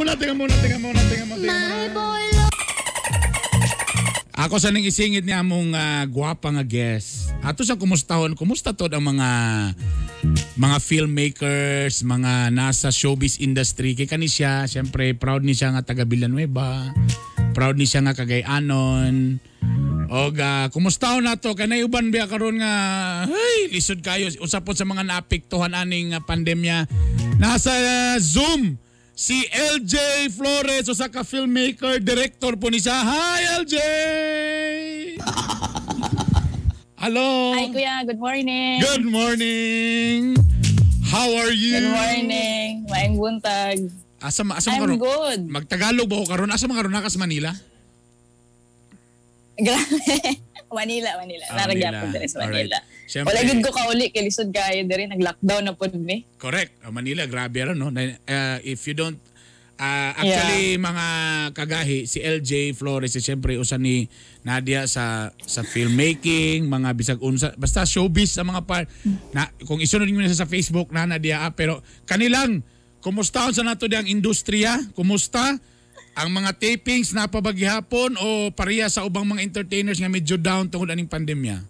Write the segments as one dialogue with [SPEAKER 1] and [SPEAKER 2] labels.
[SPEAKER 1] Tingnan muna. Ako sa ning isingit niya mong gwapa nga guest. Ato sa kumustahon, kumusta to ang mga filmmakers, mga nasa showbiz industry. Kay kani siya, siyempre proud ni siya nga taga Villanueva. Proud ni siya nga Cagayanon. Og kumustahon nato kanay uban biya karon nga hey, lisod kayo usapon sa mga naapektuhan aning pandemya. Nasa Zoom si LJ Flores, usa ka filmmaker, director po ni siya. Hi LJ! Hello!
[SPEAKER 2] Hi Kuya, good morning!
[SPEAKER 1] Good morning! How are you?
[SPEAKER 2] Good morning! Maayong buntag.
[SPEAKER 1] Asa
[SPEAKER 2] I'm
[SPEAKER 1] karon?
[SPEAKER 2] good.
[SPEAKER 1] Magtagalog ba ko karon? Asa man karon nakas Manila?
[SPEAKER 2] Grabe. Manila. Naragyapon din sa Manila.
[SPEAKER 1] Siyempre,
[SPEAKER 2] wala gid ko kauli kay lisod kayo diri nag-lockdown na pud mi.
[SPEAKER 1] Correct. Manila grabe ron no. If you don't actually mga kagahi si LJ Flores siyempre usa ni Nadia sa filmmaking, mga bisag unsa basta showbiz sa mga part na kung isunod niyo na sa Facebook na Nadia pero kanilang kumusta sa nato diyang industriya? Kumusta? Ang mga tapings napabaghihapon o pareha sa ubang mga entertainers nga medyo down tungod aning pandemya?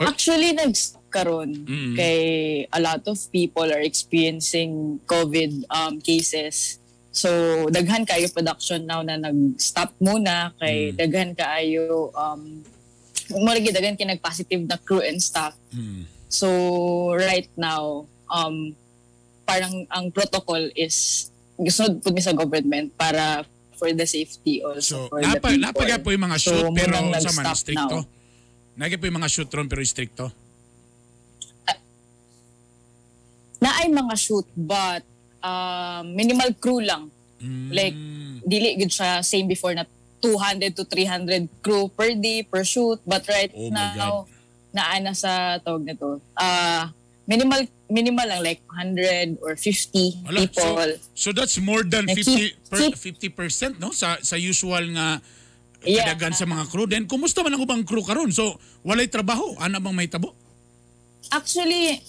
[SPEAKER 2] Actually, nagkaroon kay a lot of people are experiencing COVID cases. So, daghan kayo production now na nag-stop muna kay daghan kayo daghan kay nag-positive na crew and staff. So, right now, parang ang protocol is gusto po sa government para for the safety also for the people.
[SPEAKER 1] Napagay po yung mga shoot pero sa man stricto?
[SPEAKER 2] Now.
[SPEAKER 1] Nagay po yung mga shoot ron pero stricto?
[SPEAKER 2] Naay mga shoot but minimal crew lang. Like, dili good siya same before na 200 to 300 crew per day per shoot but right now naana sa tawag na to. Minimal lang like 100 or 50 people.
[SPEAKER 1] So that's more than 50% no sa usual nga kadagan sa mga crew. Then kumusta man ang ubang crew karon? So walay trabaho, ana bang may tabo?
[SPEAKER 2] Actually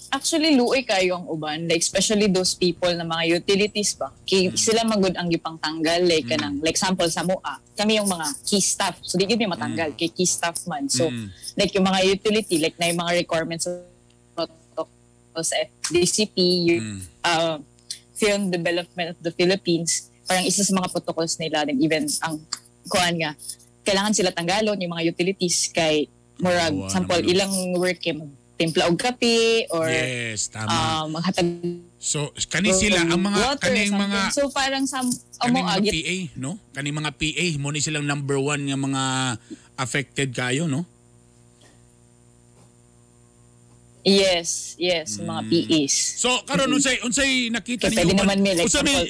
[SPEAKER 2] luoy kayo ang uban, like especially those people na mga utilities ba. Sila magud ang gipang tanggal like kanang like example sa MOA. Kami yung mga key staff. So di gyud mi matanggal kay key staff man. So like yung mga utility like na yung mga requirements sa DCP, Film Development of the Philippines, parang isa sa mga protocols nila, then even ang kuan nga, kailangan sila tanggalon yung mga utilities kay murag, sample, ilang work kay magtimpla og kape or maghatag.
[SPEAKER 1] So, kani sila, ang mga, kaning mga,
[SPEAKER 2] so parang
[SPEAKER 1] kaning mga PA, no? Kaning mga PA, mo ni silang number 1 nga mga affected kayo, no?
[SPEAKER 2] Yes, mga PAs.
[SPEAKER 1] So karon unsay nakita ninyo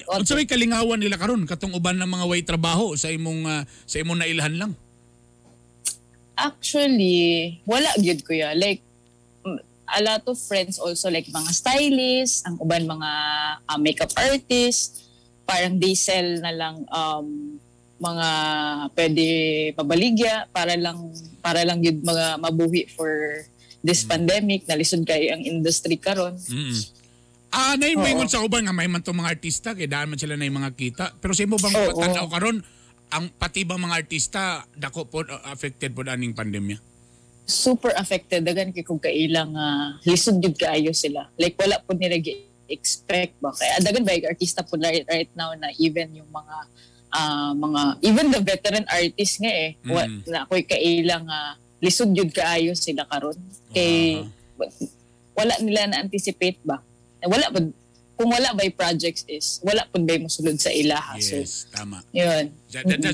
[SPEAKER 1] unsay kalingawan nila karon katong uban ng mga way trabaho sa imong nailhan lang?
[SPEAKER 2] Actually, wala gyud kuya. Like a lot of friends also like mga stylists, ang uban mga makeup artists, parang they sell na lang mga pwede pabaligya para lang gyud mga mabuhi for this pandemic, nalisod kayo ang industry karon.
[SPEAKER 1] Naimingon sa uban nga may man tong mga artista kay daan man sila na yung mga kita. Pero sa imo bang tanaw karon ang pati bang mga artista dako po affected po aning pandemya?
[SPEAKER 2] Super affected dagan kay kung kailang lisod gid kaayo sila. Like wala po nila expect ba kay dagan ba artista po right now na even yung mga even the veteran artists nga na ako'y kailang lisod jud kaayo sila karon kay wala nila na anticipate ba wala pa kung wala by projects is wala pud bay mosulod sa ilaha.
[SPEAKER 1] Yes, tama
[SPEAKER 2] yun.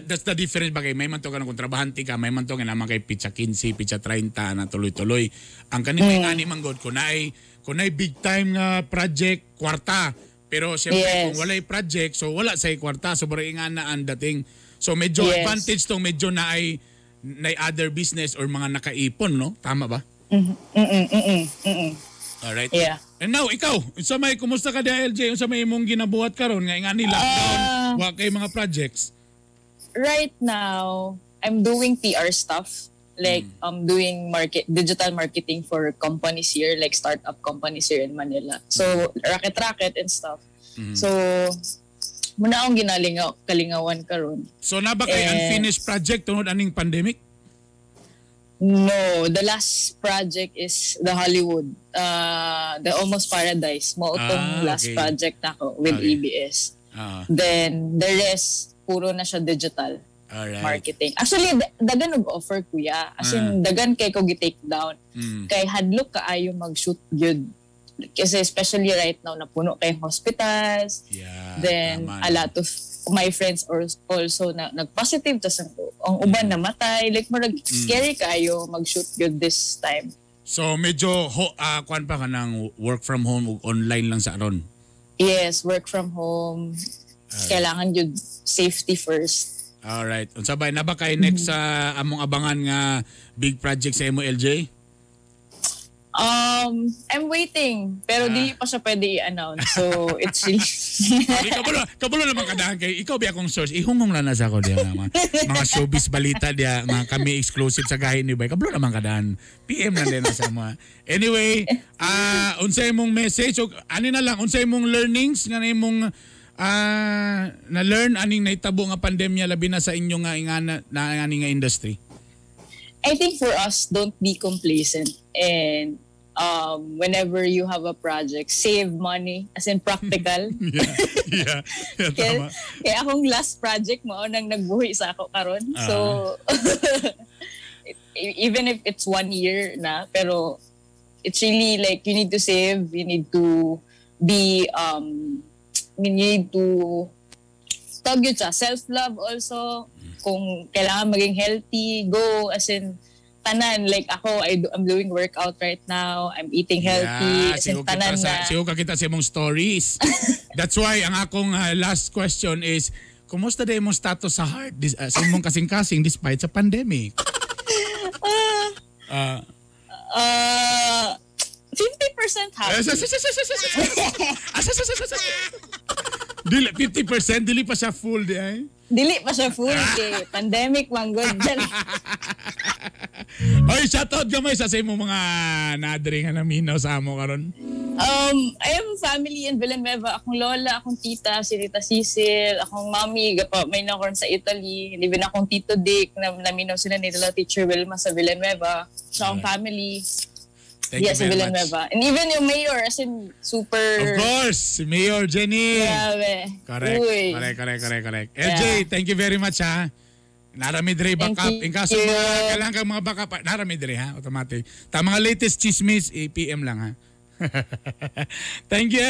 [SPEAKER 1] That's the difference bagay may man to kanang kontrabahante ka may man to nga naman kay pizza 15 pizza 30 na tuloy-tuloy ang kanimo ngani manggod kunay big time nga project kwarta pero siyempre kung walay project so wala say kwarta so bari nga na ang dating so medyo advantage tong medyo na other business or mga nakaipon, no? Tama ba? Alright.
[SPEAKER 2] Yeah.
[SPEAKER 1] And now, ikaw, kumusta ka di LJ? Unsa may imong ginabuhat karon nga ingani lockdown, wa kay mga projects?
[SPEAKER 2] Right now, I'm doing PR stuff. like doing digital marketing for companies here, like startup companies here in Manila. So racket and stuff. So muna akong kalingawan karon.
[SPEAKER 1] So na ba kay unfinished project tungod aning pandemic?
[SPEAKER 2] No, the last project is the Hollywood, the Almost Paradise. Mo utong last project nako with ABS. Then the rest puro na siya digital.
[SPEAKER 1] Alright.
[SPEAKER 2] Marketing. Actually, dagan og-offer kuya. As in, dagan kay ko gi-take down. Kay hadlok kaayo mag-shoot gyud. Kasi especially right now, napuno kay hospitals.
[SPEAKER 1] Yeah,
[SPEAKER 2] then, a lot of my friends also nag-positive. Tas ang uban namatay. Like, marag scary kaayo mag-shoot gyud this time.
[SPEAKER 1] So, medyo, kuan pa ka ng work from home o online lang sa aron?
[SPEAKER 2] Yes, work from home. Kailangan gyud safety first.
[SPEAKER 1] Alright. Unsabay na ba kay next sa among abangan nga big project sa MOLJ?
[SPEAKER 2] I'm waiting. Pero di pa siya pwede i-announce. So, it's really...
[SPEAKER 1] Kabulo naman kadahan kay ikaw ba akong source? Ihungong lang na sa ako diya mga showbiz balita diya, mga kami exclusive sa gahin ni Bay. Kabulo naman kadahan. PM na din sa mga. Anyway, unsay mong message o ani na lang unsay mong learnings nga imong na-learn aning naitabo nga pandemya labi na sa inyo nga nga industry?
[SPEAKER 2] I think for us, don't be complacent. And whenever you have a project, save money, as in practical.
[SPEAKER 1] yeah,
[SPEAKER 2] tama. Kaya akong last project mo nang nagbuhi sa ako karon. So, even if it's 1 year na, pero it's really like you need to save, you need to be... you need to tawag yun siya, self-love also. Kung kailangan maging healthy, go. As in, tanan. Like ako, I'm doing workout right now. I'm eating healthy. As in, tanan na.
[SPEAKER 1] Sigo ka kita sa imong stories. That's why, ang akong last question is, kumusta na imong status sa heart sa imong kasing-kasing despite sa pandemic?
[SPEAKER 2] 50% happy.
[SPEAKER 1] Dili 50%, dili pa siya full di ay.
[SPEAKER 2] Dili pa siya full kay pandemic manggod dyan.
[SPEAKER 1] Oy, shoutout gamay sa imong mga nadri nga naminaw sa amo karon.
[SPEAKER 2] I have a family in Villanueva. Akong lola, akong tita, si Rita Cecil, akong mami, may nakoron sa Italy. Even akong tito Dick, naminaw sila nila Teacher Wilma sa Villanueva. So, akong family.
[SPEAKER 1] Thank you very
[SPEAKER 2] Villanueva.
[SPEAKER 1] much.
[SPEAKER 2] And even yung mayor, as in, super...
[SPEAKER 1] Of course, si Mayor Jenny.
[SPEAKER 2] Grabe.
[SPEAKER 1] Correct. LJ, thank you very much ha. Narami dre backup. In kaso kailangan kang mga backup, narami dre ha, automatic. Ta mga latest chismis, PM lang ha. Thank you.